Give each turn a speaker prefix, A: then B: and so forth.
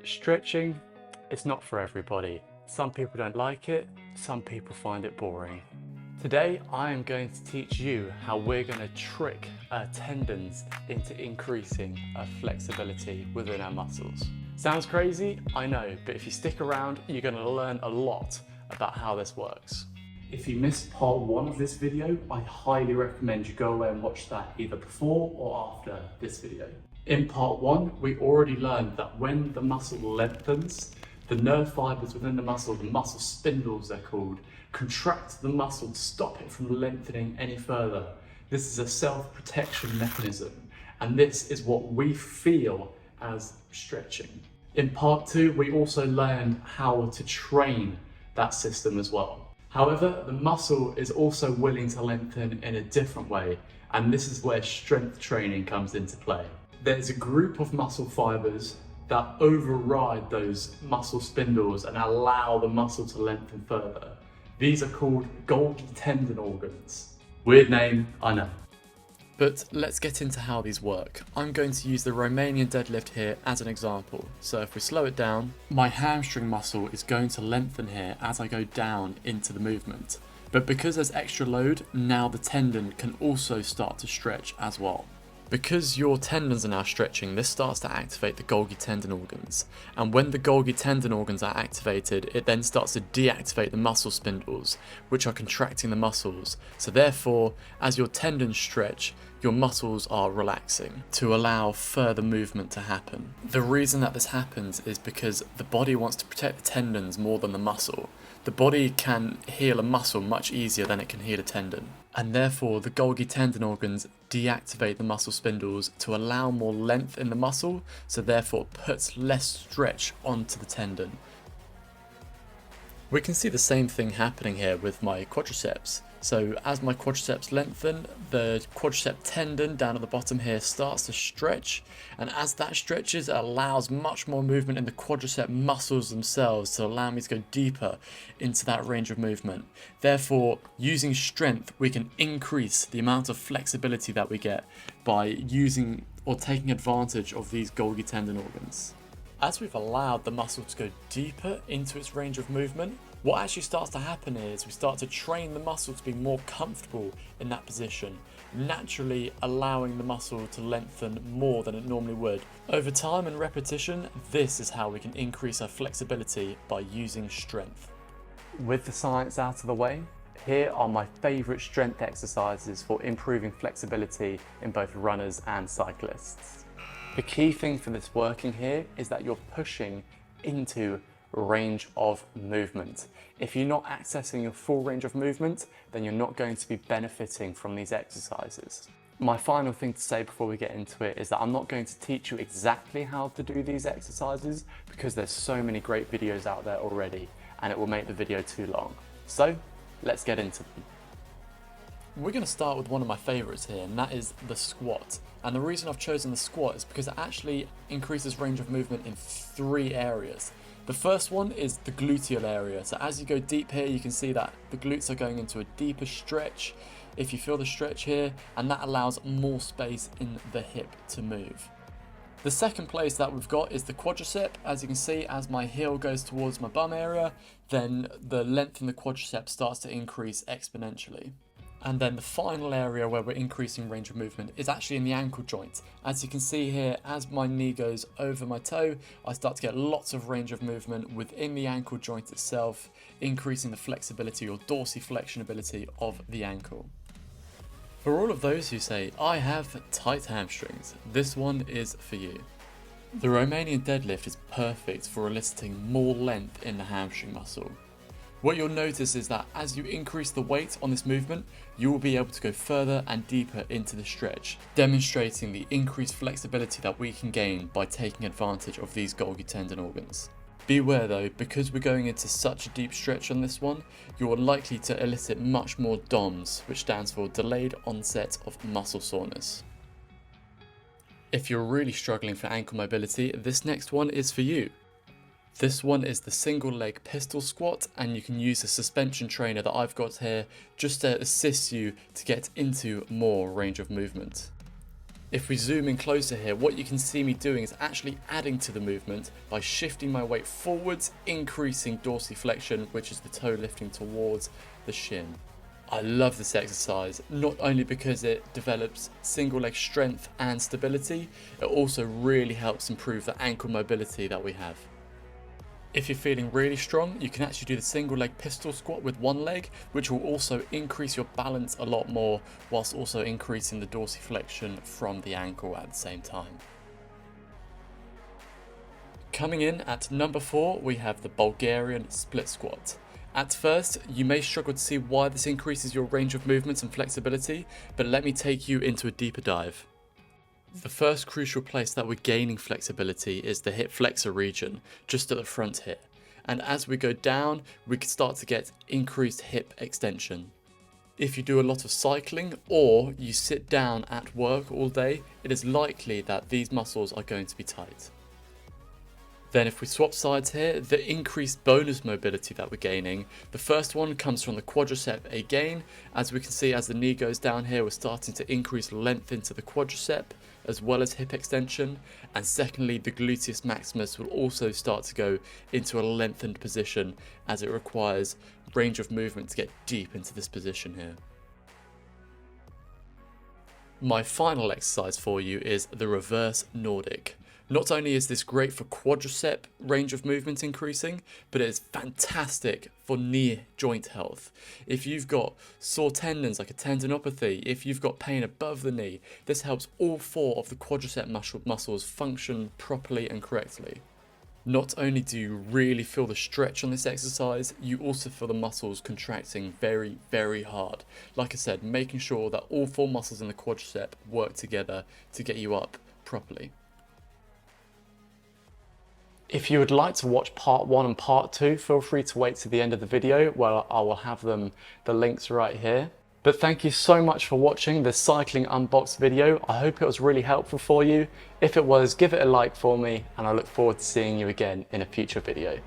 A: Stretching, it's not for everybody. Some people don't like it, some people find it boring. Today, I am going to teach you how we're going to trick our tendons into increasing our flexibility within our muscles. Sounds crazy? I know, but if you stick around, you're going to learn a lot about how this works. If you missed part 1 of this video, I highly recommend you go away and watch that either before or after this video. In part 1, we already learned that when the muscle lengthens, the nerve fibers within the muscle spindles they're called, contract the muscle to stop it from lengthening any further. This is a self-protection mechanism, and this is what we feel as stretching. In part 2, we also learned how to train that system as well. However, the muscle is also willing to lengthen in a different way, and this is where strength training comes into play. There's a group of muscle fibers that override those muscle spindles and allow the muscle to lengthen further. These are called Golgi tendon organs. Weird name, I know. But let's get into how these work. I'm going to use the Romanian deadlift here as an example. So if we slow it down, my hamstring muscle is going to lengthen here as I go down into the movement. But because there's extra load, now the tendon can also start to stretch as well. Because your tendons are now stretching, this starts to activate the Golgi tendon organs. And when the Golgi tendon organs are activated, it then starts to deactivate the muscle spindles, which are contracting the muscles. So therefore, as your tendons stretch, your muscles are relaxing to allow further movement to happen. The reason that this happens is because the body wants to protect the tendons more than the muscle. The body can heal a muscle much easier than it can heal a tendon. And therefore, the Golgi tendon organs deactivate the muscle spindles to allow more length in the muscle, so therefore it puts less stretch onto the tendon. We can see the same thing happening here with my quadriceps. So as my quadriceps lengthen, the quadricep tendon down at the bottom here starts to stretch, and as that stretches, it allows much more movement in the quadricep muscles themselves to allow me to go deeper into that range of movement. Therefore, using strength, we can increase the amount of flexibility that we get by using or taking advantage of these Golgi tendon organs. As we've allowed the muscle to go deeper into its range of movement, what actually starts to happen is we start to train the muscle to be more comfortable in that position, naturally allowing the muscle to lengthen more than it normally would. Over time and repetition, this is how we can increase our flexibility by using strength. With the science out of the way, here are my favourite strength exercises for improving flexibility in both runners and cyclists. The key thing for this working here is that you're pushing into range of movement. If you're not accessing your full range of movement, then you're not going to be benefiting from these exercises. My final thing to say before we get into it is that I'm not going to teach you exactly how to do these exercises because there's so many great videos out there already and it will make the video too long. So let's get into them. We're going to start with one of my favourites here, and that is the squat. And the reason I've chosen the squat is because it actually increases range of movement in 3 areas. The first one is the gluteal area. So as you go deep here, you can see that the glutes are going into a deeper stretch. If you feel the stretch here, and that allows more space in the hip to move. The second place that we've got is the quadricep. As you can see, as my heel goes towards my bum area, then the length in the quadricep starts to increase exponentially. And then the final area where we're increasing range of movement is actually in the ankle joint. As you can see here, as my knee goes over my toe, I start to get lots of range of movement within the ankle joint itself, increasing the flexibility or dorsiflexion ability of the ankle. For all of those who say, I have tight hamstrings, this one is for you. The Romanian deadlift is perfect for eliciting more length in the hamstring muscle. What you'll notice is that as you increase the weight on this movement, you will be able to go further and deeper into the stretch, demonstrating the increased flexibility that we can gain by taking advantage of these Golgi tendon organs. Beware though, because we're going into such a deep stretch on this one, you are likely to elicit much more DOMS, which stands for Delayed Onset of Muscle Soreness. If you're really struggling for ankle mobility, this next one is for you. This one is the single leg pistol squat, and you can use a suspension trainer that I've got here just to assist you to get into more range of movement. If we zoom in closer here, what you can see me doing is actually adding to the movement by shifting my weight forwards, increasing dorsiflexion, which is the toe lifting towards the shin. I love this exercise, not only because it develops single leg strength and stability, it also really helps improve the ankle mobility that we have. If you're feeling really strong, you can actually do the single leg pistol squat with one leg, which will also increase your balance a lot more, whilst also increasing the dorsiflexion from the ankle at the same time. Coming in at number 4, we have the Bulgarian split squat. At first, you may struggle to see why this increases your range of movements and flexibility, but let me take you into a deeper dive. The first crucial place that we're gaining flexibility is the hip flexor region, just at the front here. And as we go down, we can start to get increased hip extension. If you do a lot of cycling or you sit down at work all day, it is likely that these muscles are going to be tight. Then if we swap sides here, the increased bonus mobility that we're gaining, the first one comes from the quadricep again. As we can see, as the knee goes down here, we're starting to increase length into the quadricep as well as hip extension. And secondly, the gluteus maximus will also start to go into a lengthened position as it requires range of movement to get deep into this position here. My final exercise for you is the reverse Nordic. Not only is this great for quadricep range of movement increasing, but it is fantastic for knee joint health. If you've got sore tendons like a tendinopathy, if you've got pain above the knee, this helps all 4 of the quadricep muscles function properly and correctly. Not only do you really feel the stretch on this exercise, you also feel the muscles contracting very, very hard. Like I said, making sure that all 4 muscles in the quadricep work together to get you up properly. If you would like to watch part 1 and part 2, feel free to wait to the end of the video where I will have the links right here. But thank you so much for watching this cycling unboxed video. I hope it was really helpful for you. If it was, give it a like for me, and I look forward to seeing you again in a future video.